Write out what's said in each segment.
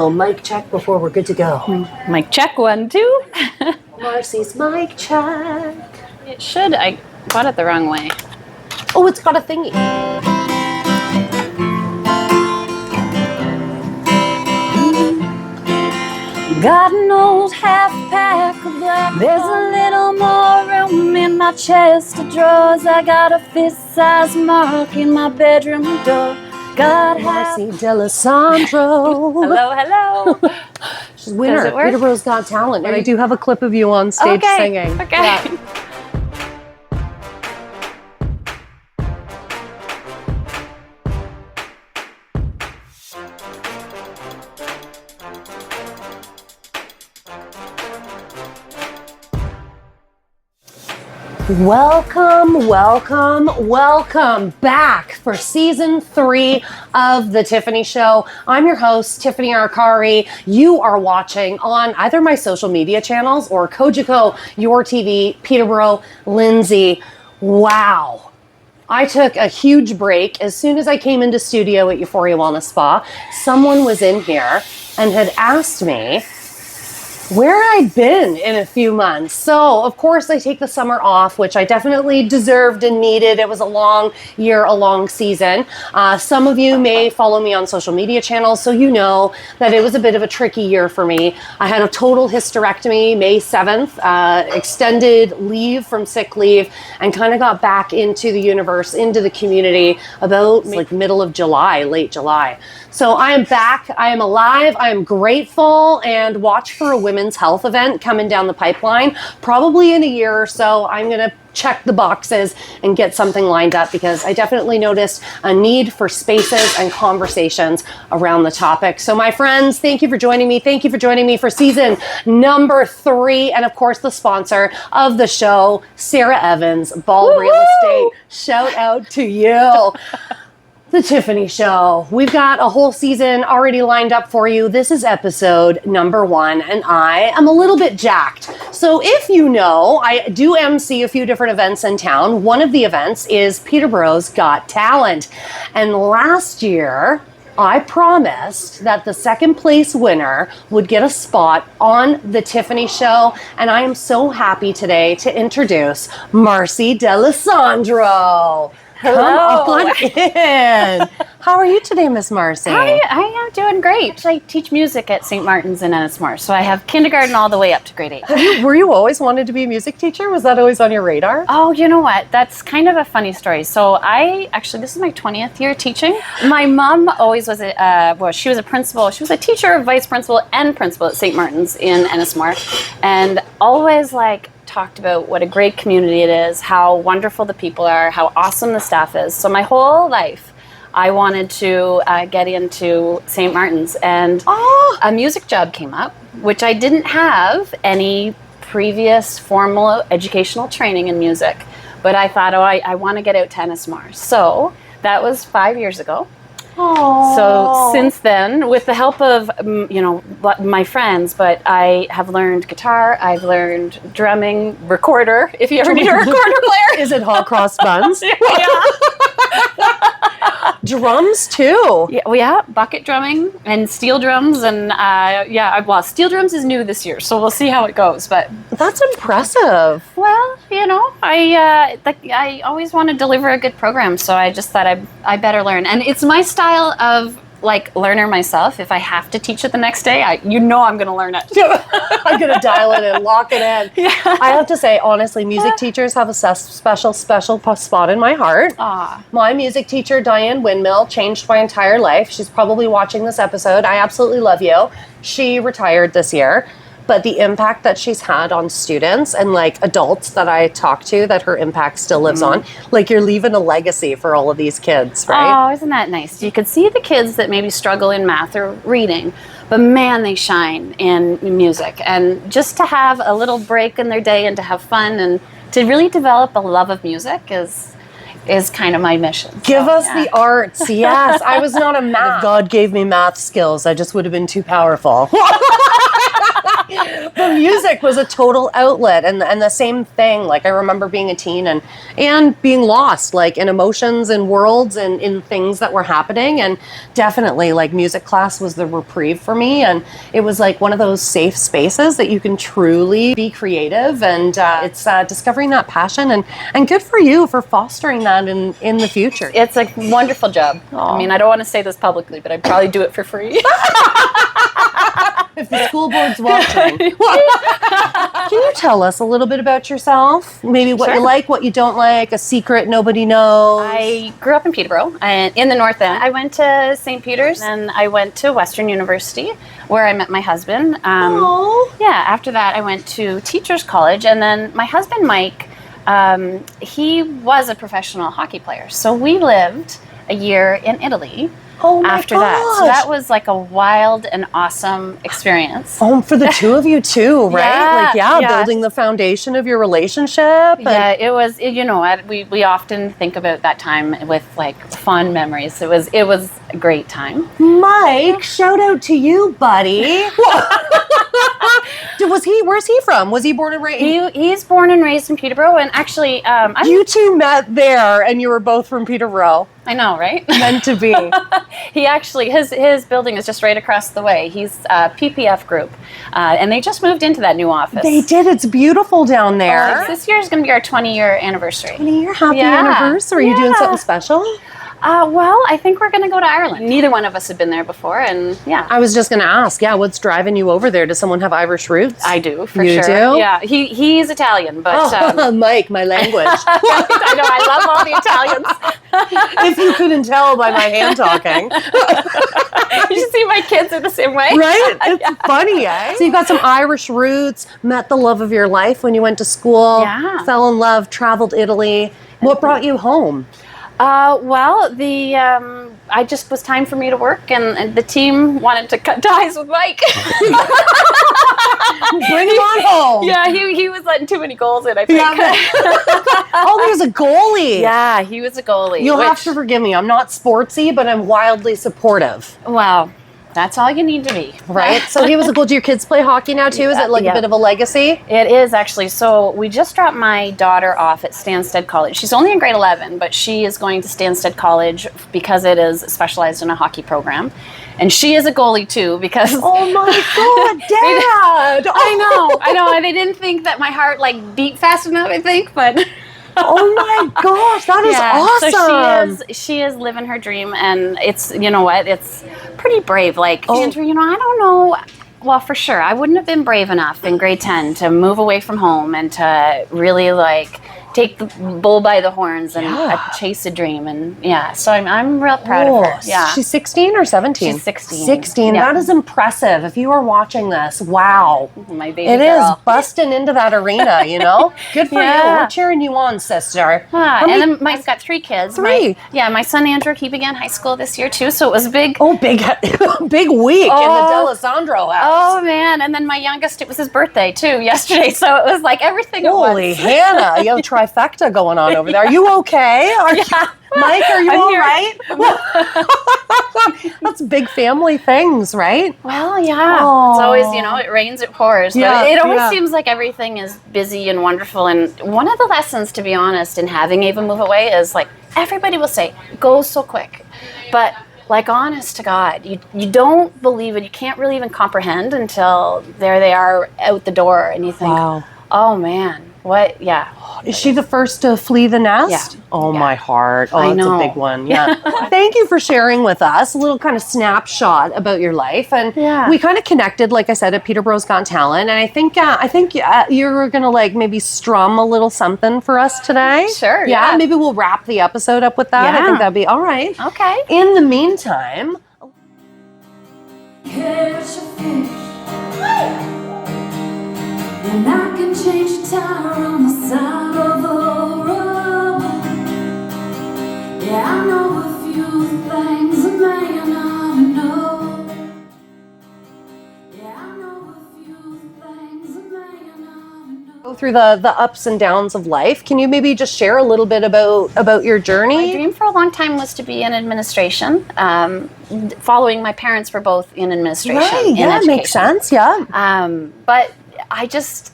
Oh, mic check before we're good to go. Mic check, 1, 2. Marcy's mic check. It should. I got it the wrong way. Oh, it's got a thingy. Got an old half pack of black. There's a little more room in my chest of drawers. I got a fist-sized mark in my bedroom door. Got Marcy D'Alessandro. Hello, hello. She's winner. Peterborough's Got Talent. And I do have a clip of you on stage singing. Okay. Yeah. Welcome back for season 3 of The Tiffany Show. I'm your host, Tiffany Arcari. You are watching on either my social media channels or Kojiko, Your TV, Peterborough, Lindsay. Wow. I took a huge break. As soon as I came into studio at Euphoria Wellness Spa, someone was in here and had asked me where I'd been in a few months. So, of course, I take the summer off, which I definitely deserved and needed. It was a long year, a long season. Some of you may follow me on social media channels, so you know that it was a bit of a tricky year for me. I had a total hysterectomy May 7th, extended leave from sick leave, and kind of got back into the universe, into the community about like middle of July, late July. So I am back, I am alive, I am grateful, and watch for a women's health event coming down the pipeline. Probably in a year or so, I'm gonna check the boxes and get something lined up because I definitely noticed a need for spaces and conversations around the topic. So my friends, thank you for joining me. Thank you for joining me for season number 3. And of course, the sponsor of the show, Sarah Evans, Ball Real Estate. Shout out to you. The Tiffany Show. We've got a whole season already lined up for you. This is episode number 1, and I am a little bit jacked. So if you know, I do MC a few different events in town. One of the events is Peterborough's Got Talent. And last year, I promised that the second place winner would get a spot on The Tiffany Show, and I am so happy today to introduce Marcy D'Alessandro. Hello. Come on in. How are you today, Miss Marcy? I am doing great. I teach music at St. Martin's in Ennismore, so I have kindergarten all the way up to grade 8. Were you always wanted to be a music teacher? Was that always on your radar? Oh, you know what? That's kind of a funny story. So this is my 20th year teaching. My mom always was she was a principal. She was a teacher, vice principal, and principal at St. Martin's in Ennismore, and always talked about what a great community it is, how wonderful the people are, how awesome the staff is. So my whole life, I wanted to get into St. Martin's, and a music job came up, which I didn't have any previous formal educational training in music, but I thought, I want to get out to Ennismore. So that was 5 years ago. Aww. So since then, with the help of my friends, but I have learned guitar, I've learned drumming, recorder, if you ever need a recorder player. Is it hot cross buns? Yeah. Drums too. Yeah, bucket drumming and steel drums, and steel drums is new this year, so we'll see how it goes. But that's impressive. Well, I always want to deliver a good program, so I just thought I better learn, and it's my style of learner myself. If I have to teach it the next day, I'm going to learn it. I'm going to dial it in, lock it in. Yeah. I have to say, honestly, music teachers have a special spot in my heart. Aww. My music teacher, Diane Windmill, changed my entire life. She's probably watching this episode. I absolutely love you. She retired this year. But the impact that she's had on students and adults that I talk to, that her impact still lives on, you're leaving a legacy for all of these kids, right? Oh, isn't that nice? You could see the kids that maybe struggle in math or reading, but man, they shine in music. And just to have a little break in their day and to have fun and to really develop a love of music is kind of my mission. Give us the arts, yes. I was not a math. If God gave me math skills, I just would have been too powerful. But music was a total outlet, and the same thing. Like I remember being a teen and being lost, like in emotions and worlds and in things that were happening. And definitely, like music class was the reprieve for me, and it was like one of those safe spaces that you can truly be creative. And it's discovering that passion, and good for you for fostering that in the future. It's a wonderful job. Aw. I mean, I don't want to say this publicly, but I'd probably do it for free. If the school board's watching. Can you tell us a little bit about yourself? Maybe what you Sure. like, what you don't like, a secret nobody knows. I grew up in Peterborough, and in the North End. I went to St. Peter's, and I went to Western University, where I met my husband. Aw. Yeah, after that, I went to Teachers College, and then my husband, Mike, he was a professional hockey player. So we lived a year in Italy. Oh my After that. So gosh. that was like a wild and awesome experience. Oh, for the two of you too, right? Yeah, Like, yeah. building the foundation of your relationship. Yeah, it was, you know, we often think about that time with like fond memories. It was a great time. Mike, shout out to you, buddy. Where's he from? Was he born and raised? He's born and raised in Peterborough, and actually, You two met there, and you were both from Peterborough. I know, right? Meant to be. He actually, his building is just right across the way. He's PPF Group, and they just moved into that new office. They did. It's beautiful down there. This year is going to be our 20-year anniversary. 20-year happy Yeah. anniversary. You doing Yeah. something special? Well, I think we're going to go to Ireland. Neither one of us have been there before, and yeah. I was just going to ask, what's driving you over there? Does someone have Irish roots? I do, for You sure. do? Yeah, he's Italian, but Mike, my language. I know, I love all the Italians. If you couldn't tell by my hand talking. You should see my kids are the same way. Right? It's funny, eh? So you got some Irish roots, met the love of your life when you went to school, Yeah. fell in love, traveled Italy. What brought you home? Well, I just was time for me to work, and the team wanted to cut ties with Mike. Bring him on home. Yeah, he was letting too many goals in, I think. Oh, there's a goalie. Yeah, he was a goalie. You'll have to forgive me. I'm not sportsy, but I'm wildly supportive. Well, that's all you need to be. Right? So he was a goal. Do your kids play hockey now too? Is it like a Yeah. bit of a legacy? It is actually. So we just dropped my daughter off at Stansted College. She's only in grade 11, but she is going to Stansted College because it is specialized in a hockey program. And she is a goalie too because... Oh my God, Dad! I know. And they didn't think that my heart like beat fast enough, I think, but... Oh my gosh, that is awesome. So she is living her dream, and it's, you know what, it's pretty brave. Like, Andrew, you know, I don't know. Well, for sure, I wouldn't have been brave enough in grade 10 to move away from home and to really like take the bull by the horns and chase a dream. And yeah, so I'm real proud of her. Yeah. She's 16 or 17? She's 16. 16. Yeah. That is impressive. If you are watching this, wow. My baby It is girl. busting into that arena, you know? Good for you. Yeah. We're cheering you on, sister. And then Mike's got 3 kids. Three? My son Andrew, he began high school this year too, so it was a big... Oh, big week in the D'Alessandro house. Oh man! And then my youngest, it was his birthday too yesterday, so it was like everything at once. Holy Hannah, you have a trifecta going on over there. Are you okay? Mike, are you I'm all here. right? That's big family things, right? Well, yeah. Aw. It's always, you know, it rains, it pours. But Yeah, it always yeah. seems like everything is busy and wonderful. And one of the lessons, to be honest, in having Ava move away is like everybody will say, it goes so quick. But like, honest to God, you don't believe it. You can't really even comprehend until there they are out the door, and you think, Wow. oh man, what? Yeah. Is she the first to flee the nest? Yeah. Oh, Yeah. my heart. Oh, I that's know. a big one. Yeah. Thank you for sharing with us a little kind of snapshot about your life. And Yeah. we kind of connected, like I said, at Peterborough's Got Talent. And I think you're going to like maybe strum a little something for us today. Sure, Yeah. yeah. Maybe we'll wrap the episode up with that. I Yeah. think that'd be all right. Okay. In the meantime, Catch a fish, and I can change the tire on the side of a road. Yeah, I know a few things a man ought to know. Yeah, I know a few things a man ought to know. Go through the ups and downs of life. Can you maybe just share a little bit about your journey? My dream for a long time was to be in administration. Following my parents were both in administration. Right, in yeah, education. makes sense, yeah. But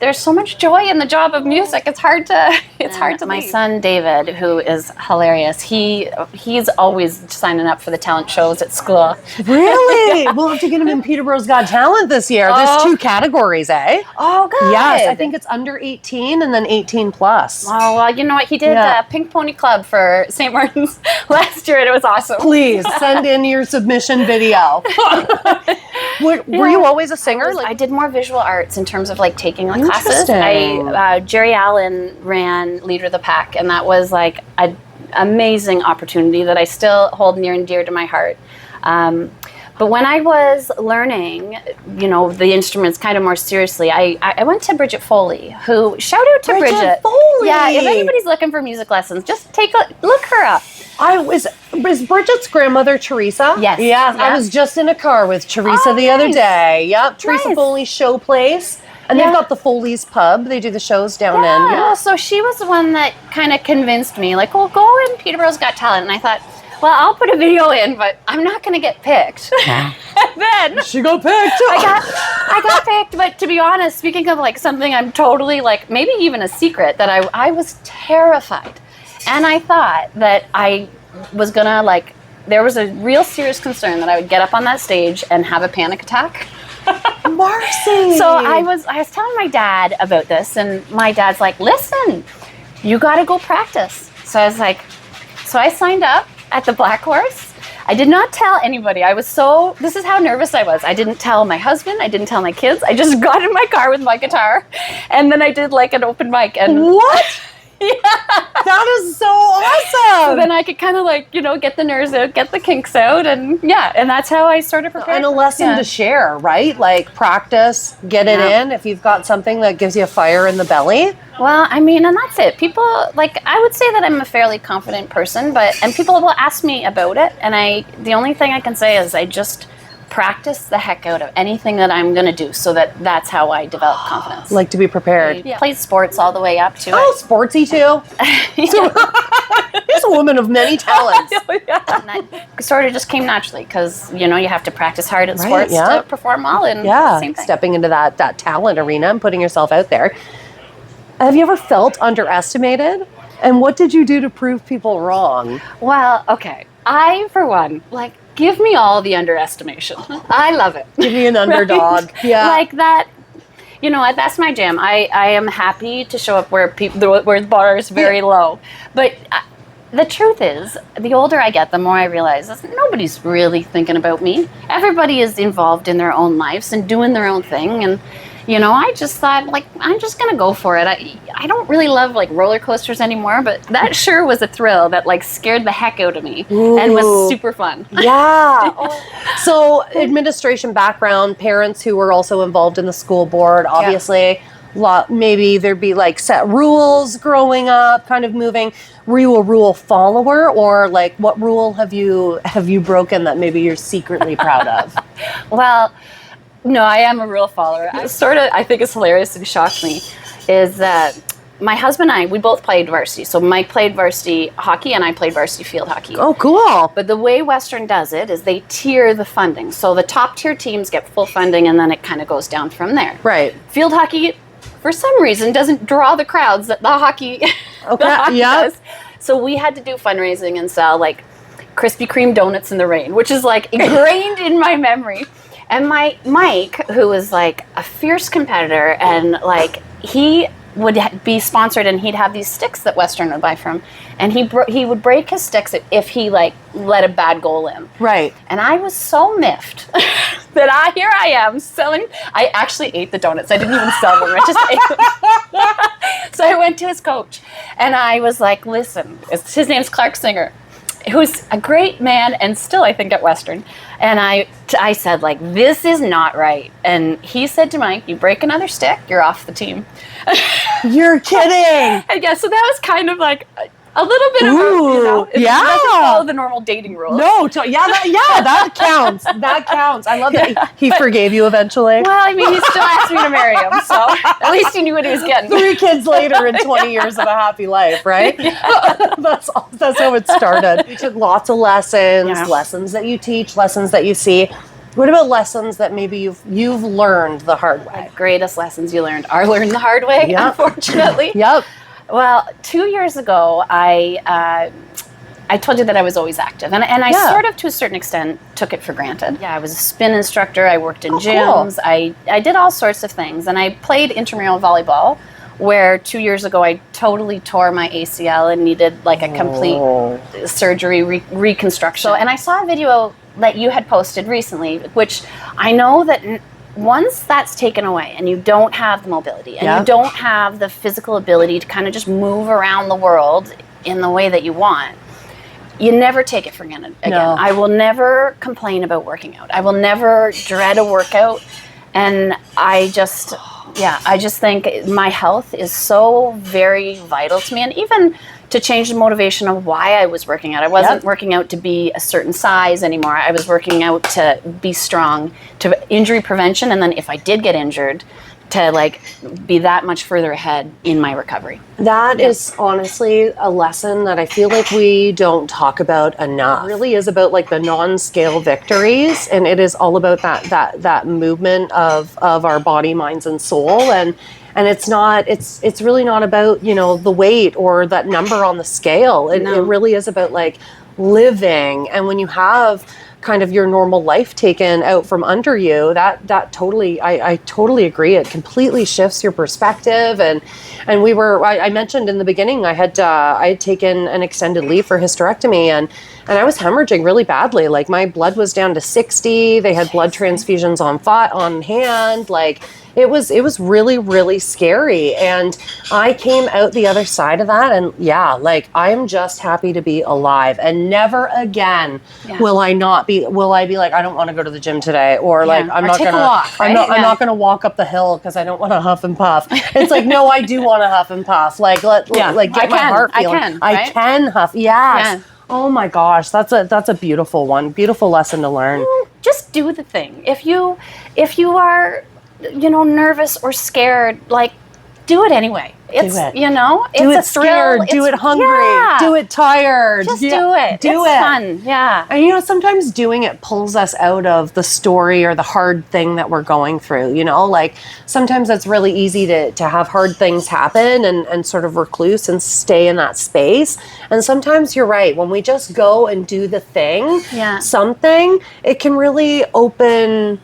there's so much joy in the job of music. It's hard to My leave. son David, who is hilarious, he's always signing up for the talent shows at school. Really? We'll have to get him in Peterborough's Got Talent this year. There's 2 categories, eh? Oh, good. Yes, I think it's under 18 and then 18 plus. Oh, well, you know what? He did Pink Pony Club for St. Martin's last year, and it was awesome. Please send in your submission video. Were you always a singer? I did more visual arts in terms of like taking like classes. Interesting. Jerry Allen ran Leader of the Pack, and that was like an amazing opportunity that I still hold near and dear to my heart. But when I was learning, the instruments kind of more seriously, I went to Bridget Foley, who, shout out to Bridget. Foley! Yeah, if anybody's looking for music lessons, just look her up. Was Bridget's grandmother Teresa? Yes. Yeah, I was just in a car with Teresa the other day. Yep, Teresa Nice. Foley's show place. And they've got the Foley's Pub. They do the shows down in. Well, so she was the one that kind of convinced me, like, well, go in Peterborough's Got Talent. And I thought, well, I'll put a video in, but I'm not going to get picked. And then She got picked. I got picked, but to be honest, speaking of like something I'm totally like, maybe even a secret, that I was terrified. And I thought that I was going to like, there was a real serious concern that I would get up on that stage and have a panic attack. Marcy. So I was telling my dad about this, and my dad's like, listen, you got to go practice. So I was like, so I signed up at the Black Horse. I did not tell anybody. This is how nervous I was. I didn't tell my husband. I didn't tell my kids. I just got in my car with my guitar, and then I did like an open mic. And What? Yeah. That is so awesome. So then I could kind of like, get the nerves out, get the kinks out, and that's how I sort of prepared. And a lesson to share, right? Like practice, get it in. If you've got something that gives you a fire in the belly. Well, I mean, and that's it. People, like, I would say that I'm a fairly confident person, and people will ask me about it, and the only thing I can say is I just practice the heck out of anything that I'm going to do, so that's how I develop confidence. Like to be prepared. I played sports all the way up to Oh, sportsy too. He's a woman of many talents. And that sort of just came naturally because, you have to practice hard at sports yeah. to perform well. And same thing. Stepping into that talent arena and putting yourself out there. Have you ever felt underestimated? And what did you do to prove people wrong? Well, okay. I, for one, give me all the underestimation. I love it. Give me an underdog. Yeah. Like that. That's my jam. I am happy to show up where the bar is very low. But the truth is, the older I get, the more I realize that nobody's really thinking about me. Everybody is involved in their own lives and doing their own thing. And, I just thought, I'm just going to go for it. I don't really love, roller coasters anymore, but that sure was a thrill that, scared the heck out of me and was super fun. Yeah. So, administration background, parents who were also involved in the school board, obviously. Maybe there'd be set rules growing up, kind of moving. Were you a rule follower, or what rule have you broken that maybe you're secretly proud of? Well, no, I am a rule follower. I think it's hilarious and shocked me is that my husband and I, we both played varsity. So Mike played varsity hockey and I played varsity field hockey. Oh, cool. But the way Western does it is they tier the funding. So the top tier teams get full funding and then it kind of goes down from there. Right. Field hockey, for some reason, doesn't draw the crowds that the hockey, does. So we had to do fundraising and sell Krispy Kreme donuts in the rain, which is ingrained in my memory. And my Mike, who was a fierce competitor, and he would be sponsored, and he'd have these sticks that Western would buy from, and he would break his sticks if he let a bad goal in. Right. And I was so miffed that here I am selling. I actually ate the donuts. I didn't even sell them. I just ate them. So I went to his coach, and I was like, "Listen, his name's Clark Singer." Who's a great man and still, I think, at Western. And I said, this is not right. And he said to Mike, you break another stick, you're off the team. You're kidding. I guess, so that was kind of A little bit of a, yeah. It doesn't follow the normal dating rules. No, that counts. That counts. I love that he forgave you eventually. Well, I mean, he still asked me to marry him, so at least he knew what he was getting. 3 kids later and 20 years of a happy life, right? Yeah. That's how it started. You took lots of lessons, lessons that you teach, lessons that you see. What about lessons that maybe you've learned the hard way? The greatest lessons you learned are learned the hard way, unfortunately. Yep. Well, 2 years ago, I told you that I was always active, and I sort of, to a certain extent, took it for granted. Yeah, I was a spin instructor. I worked in gyms. Cool. I did all sorts of things, and I played intramural volleyball, where 2 years ago I totally tore my ACL and needed like a complete surgery reconstruction. And I saw a video that you had posted recently, which I know that once that's taken away and you don't have the mobility and you don't have the physical ability to kind of just move around the world in the way that you want, you never take it for granted again. No. I will never complain about working out. I will never dread a workout. And I just think my health is so very vital to me. And even to change the motivation of why I was working out. I wasn't working out to be a certain size anymore. I was working out to be strong, to injury prevention, and then if I did get injured, to like be that much further ahead in my recovery. That is honestly a lesson that I feel like we don't talk about enough. It really is about like the non-scale victories, and it is all about that movement of our body, minds, and soul. And it's really not about, the weight or that number on the scale. It really is about like living. And when you have kind of your normal life taken out from under you, that totally, I totally agree. It completely shifts your perspective. And I mentioned in the beginning, I had taken an extended leave for hysterectomy, and I was hemorrhaging really badly. Like my blood was down to 60. They had blood transfusions on hand. Like it was really, really scary. And I came out the other side of that, and I'm just happy to be alive. And never again will I be like, I don't want to go to the gym today, or like I'm not gonna walk up the hill because I don't want to huff and puff. It's like, no, I do want to huff and puff. Like get my heart feeling. I can huff. Yes. Yeah. Oh my gosh, that's a beautiful one. Beautiful lesson to learn. Just do the thing. If you are nervous or scared, like do it anyway. Do it scared, do it hungry, do it tired. Just do it. It's fun. Yeah. And sometimes doing it pulls us out of the story or the hard thing that we're going through. Like sometimes it's really easy to have hard things happen and sort of recluse and stay in that space. And sometimes you're right. When we just go and do the thing, something, it can really open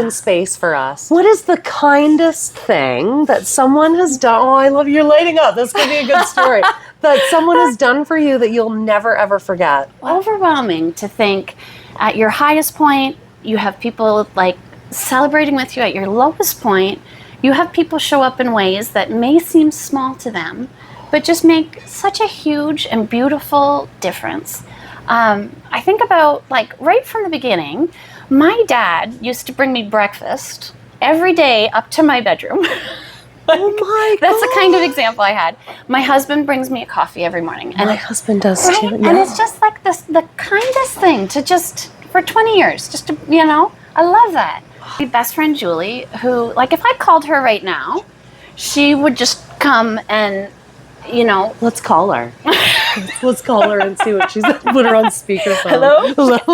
space for us. What is the kindest thing that someone has done? Oh, I love you're lighting up. This could be a good story. That someone has done for you that you'll never, ever forget. Overwhelming to think at your highest point, you have people like celebrating with you. At your lowest point, you have people show up in ways that may seem small to them, but just make such a huge and beautiful difference. I think about like right from the beginning, my dad used to bring me breakfast every day up to my bedroom. Oh my God. That's the kind of example I had. My husband brings me a coffee every morning. And my husband does too. Yeah. And it's just like the kindest thing to just, for 20 years, just to, I love that. My best friend Julie, who, like if I called her right now, she would just come and, Let's call her. Let's call her and see what she's, put her on speakerphone. Hello?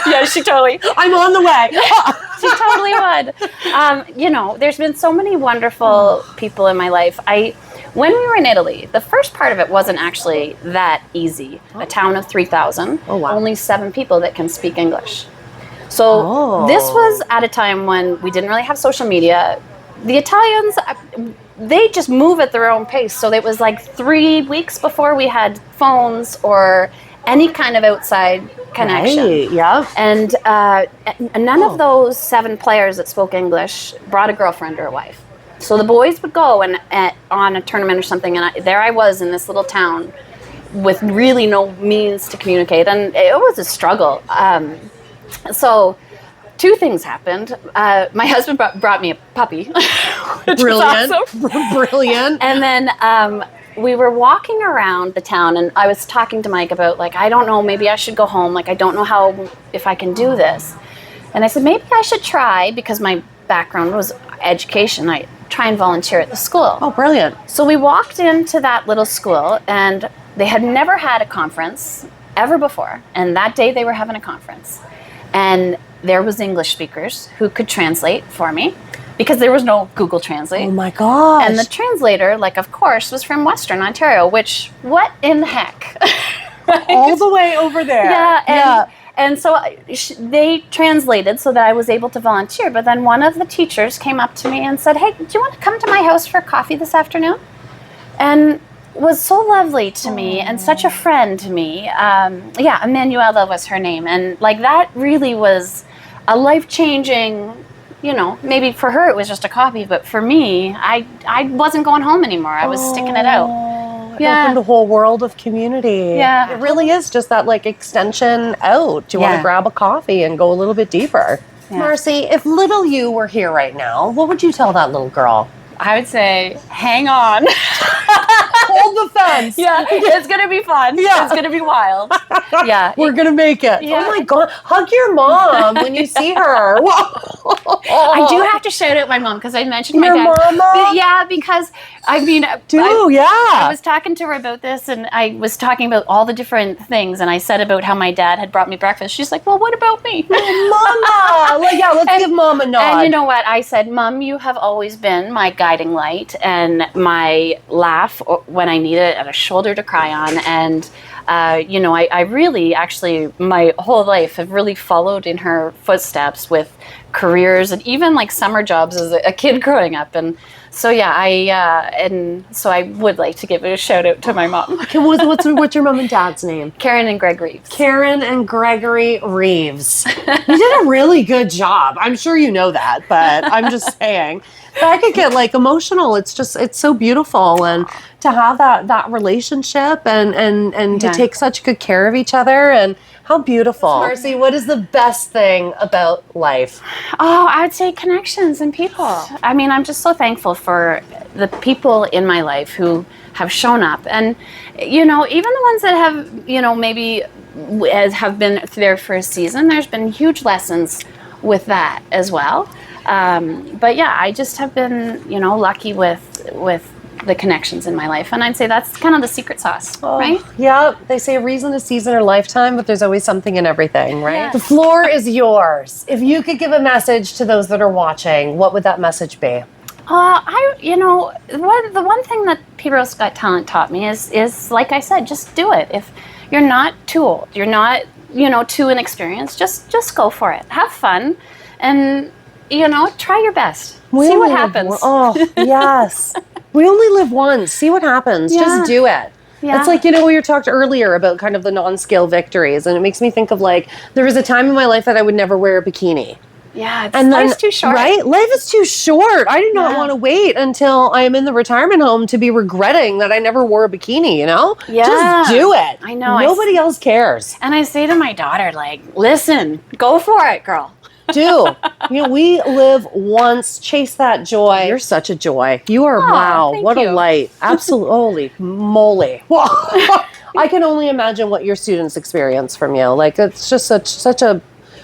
Yeah, she totally. I'm on the way. She totally would. There's been so many wonderful people in my life. When we were in Italy, the first part of it wasn't actually that easy. A town of 3,000, only 7 people that can speak English. So this was at a time when we didn't really have social media. The Italians, they just move at their own pace. So it was like 3 weeks before we had phones or any kind of outside connection. Right, yeah. And none of those 7 players that spoke English brought a girlfriend or a wife. So the boys would go on a tournament or something, and there I was in this little town with really no means to communicate, and it was a struggle. So 2 things happened. My husband brought me a puppy. Brilliant. Awesome. Brilliant. And then we were walking around the town, and I was talking to Mike about, like, I don't know, maybe I should go home. Like, I don't know if I can do this. And I said, maybe I should try, because my background was education. I try and volunteer at the school. Oh, brilliant. So we walked into that little school, and they had never had a conference ever before. And that day they were having a conference. And there was English speakers who could translate for me, because there was no Google Translate. Oh my gosh. And the translator, like, of course, was from Western Ontario, which, what in the heck? Right? All the way over there. Yeah. And so they translated so that I was able to volunteer. But then one of the teachers came up to me and said, hey, do you want to come to my house for coffee this afternoon? And was so lovely to me and such a friend to me. Emanuela was her name. And, like, that really was a life-changing, you know, maybe for her it was just a coffee, but for me, I wasn't going home anymore. I was sticking it out. It opened a whole world of community. Yeah. It really is just that, like, extension out. Do you want to grab a coffee and go a little bit deeper? Yeah. Marcy, if little you were here right now, what would you tell that little girl? I would say, hang on. Hold the fence. Yeah, it's going to be fun. Yeah. It's going to be wild. Yeah. We're going to make it. Yeah. Oh my God. Hug your mom when you see her. I do have to shout out my mom, because I mentioned my dad. Mama? Yeah, because, I mean, I was talking to her about this, and I was talking about all the different things, and I said about how my dad had brought me breakfast. She's like, well, what about me? Mama! Let's give Mom a nod. And you know what? I said, Mom, you have always been my guiding light and my laugh when I need it, and a shoulder to cry on. And, I really, actually, my whole life have really followed in her footsteps with careers and even, like, summer jobs as a kid growing up. And so, I would like to give a shout out to my mom. Okay, what's your mom and dad's name? Karen and Greg Reeves. Karen and Gregory Reeves. You did a really good job. I'm sure you know that, but I'm just saying. But I could get, like, emotional. It's so beautiful, and to have that relationship and to take such good care of each other, and how beautiful. Marcy, what is the best thing about life? Oh, I would say connections and people. I mean, I'm just so thankful for the people in my life who have shown up. And, even the ones that have, maybe have been there for a season, there's been huge lessons with that as well. But yeah, I just have been, lucky with the connections in my life. And I'd say that's kind of the secret sauce, right? Yeah, they say a reason, a season, or lifetime, but there's always something in everything, right? Yeah. The floor is yours. If you could give a message to those that are watching, what would that message be? The one thing that Peterborough's Got Talent taught me is, like I said, just do it. If you're not too old, you're not, too inexperienced, just go for it. Have fun, and, try your best. See what happens. Oh, yes. We only live once. See what happens. Yeah. Just do it. Yeah. It's like, we were talked earlier about kind of the non-scale victories, and it makes me think of, like, there was a time in my life that I would never wear a bikini. Yeah, life's too short. Right? Life is too short. I do not want to wait until I am in the retirement home to be regretting that I never wore a bikini, Yeah. Just do it. I know. Nobody else cares. And I say to my daughter, like, listen, go for it, girl. Do. We live once. Chase that joy. You're such a joy. You are, what a light. Absolutely. Holy moly. I can only imagine what your students experience from you. Like, it's just such a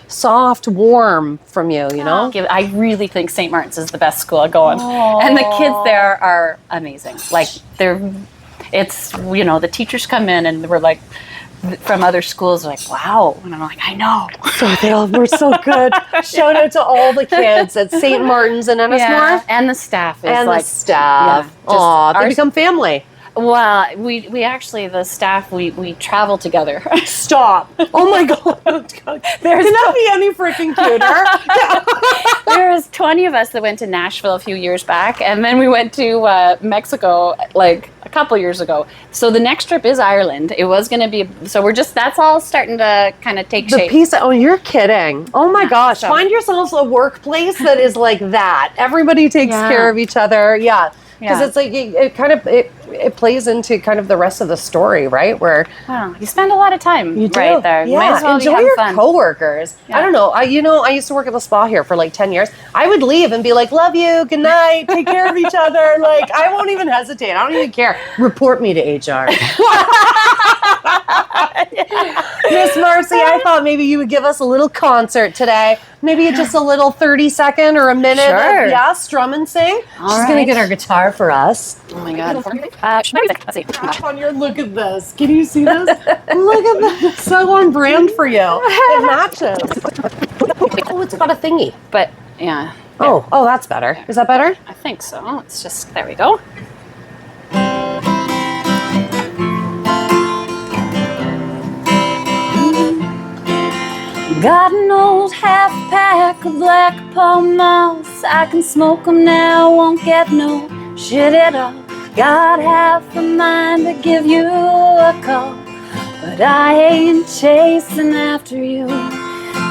soft, warm from you, I really think St. Martin's is the best school going. And the kids there are amazing. Like, the teachers come in and we're like, from other schools, like, wow. And I'm like, I know. So they all were so good. Shout out to all the kids at St. Martin's and Ennismore. And the staff. The staff. Yeah, they become family. Well, we actually, the staff, we travel together. Stop. Oh my God. Can that be any freaking cuter? There was 20 of us that went to Nashville a few years back, and then we went to Mexico like a couple years ago. So the next trip is Ireland. It was going to be, so that's all starting to kind of take shape. You're kidding. Oh my gosh. Find yourselves a workplace that is like that. Everybody takes care of each other. Yeah. Because Yeah. it's like it plays into kind of the rest of the story, right? Where Wow, you spend a lot of time you do. right there. Yeah, Might as well enjoy be having your fun. coworkers. I don't know. I used to work at the spa here for like 10 years. I would leave and be like, "Love you, good night, take care of each other." Like I won't even hesitate. I don't even care. Report me to HR. Miss Marcy, I thought maybe you would give us a little concert today. Maybe just a little 30-second or a minute Sure. of strum and sing. All She's gonna right. get our guitar for us. Oh my God. Let's see. Look at this. Can you see this? Look at this. It's so on brand for you. It matches. Oh, it's got a thingy. But yeah. Oh, that's better. Is that better? I think so. It's just, there we go. Got an old half pack of black Palmas. I can smoke them now, won't get no shit at all. Got half a mind to give you a call, but I ain't chasing after you.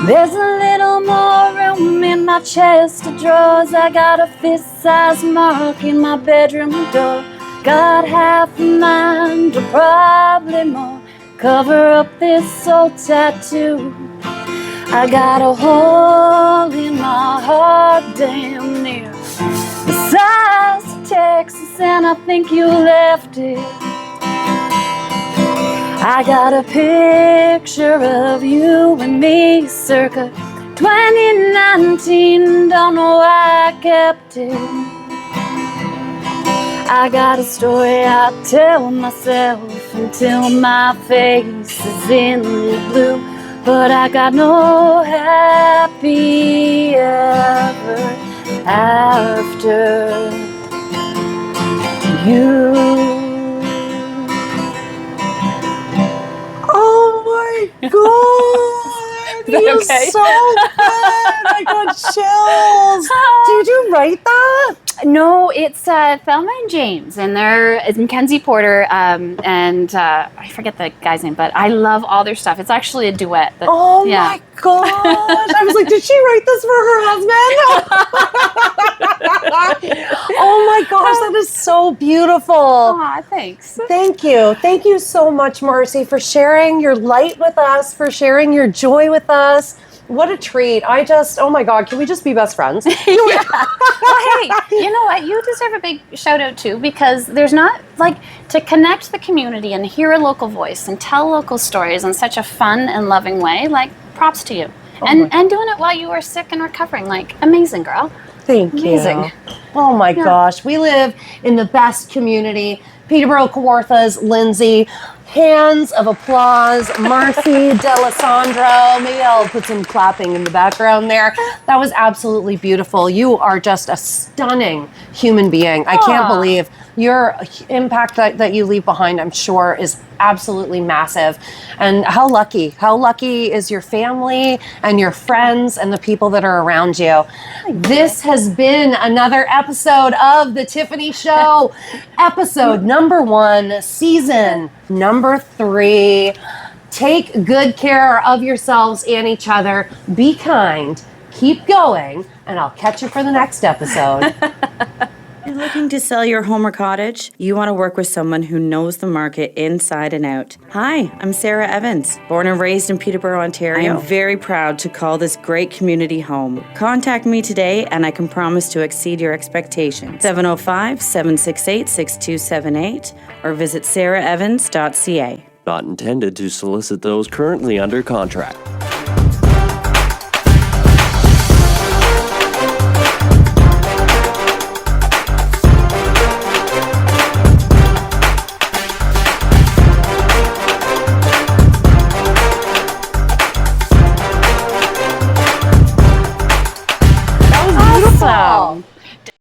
There's a little more room in my chest of drawers. I got a fist-sized mark in my bedroom door. Got half a mind, or probably more, cover up this old tattoo. I got a hole in my heart damn near the size of Texas, and I think you left it. I got a picture of you and me circa 2019, don't know why I kept it. I got a story I tell myself until my face is in the blue, but I got no happy ever after you. Oh my God! You're okay? so good! I got chills. Did you write that? No, it's Thelma and James, and it's Mackenzie Porter, and I forget the guy's name, but I love all their stuff. It's actually a duet. Oh my gosh! I was like, did she write this for her husband? Oh my gosh, that is so beautiful. Aw, thanks. Thank you. Thank you so much, Marcy, for sharing your light with us, for sharing your joy with us. What a treat. Oh my God, can we just be best friends? Yeah. Well, hey, you know what? You deserve a big shout out too, because there's not, like, to connect the community and hear a local voice and tell local stories in such a fun and loving way, like, props to you. And doing it while you were sick and recovering, like, amazing, girl. Thank Amazing. you. Oh my gosh, we live in the best community. Peterborough, Kawarthas, Lindsay. Hands of applause, Marcy D'Alessandro. Maybe I'll put some clapping in the background there. That was absolutely beautiful. You are just a stunning human being. I can't believe your impact that you leave behind, I'm sure, is absolutely massive. And how lucky is your family and your friends and the people that are around you. This has been another episode of The Tiffany Show, episode number 1, season number 3. Take good care of yourselves and each other. Be kind, keep going, and I'll catch you for the next episode. You're looking to sell your home or cottage? You want to work with someone who knows the market inside and out. Hi, I'm Sarah Evans, born and raised in Peterborough, Ontario. I'm very proud to call this great community home. Contact me today and I can promise to exceed your expectations. 705-768-6278 or visit sarahevans.ca. Not intended to solicit those currently under contract.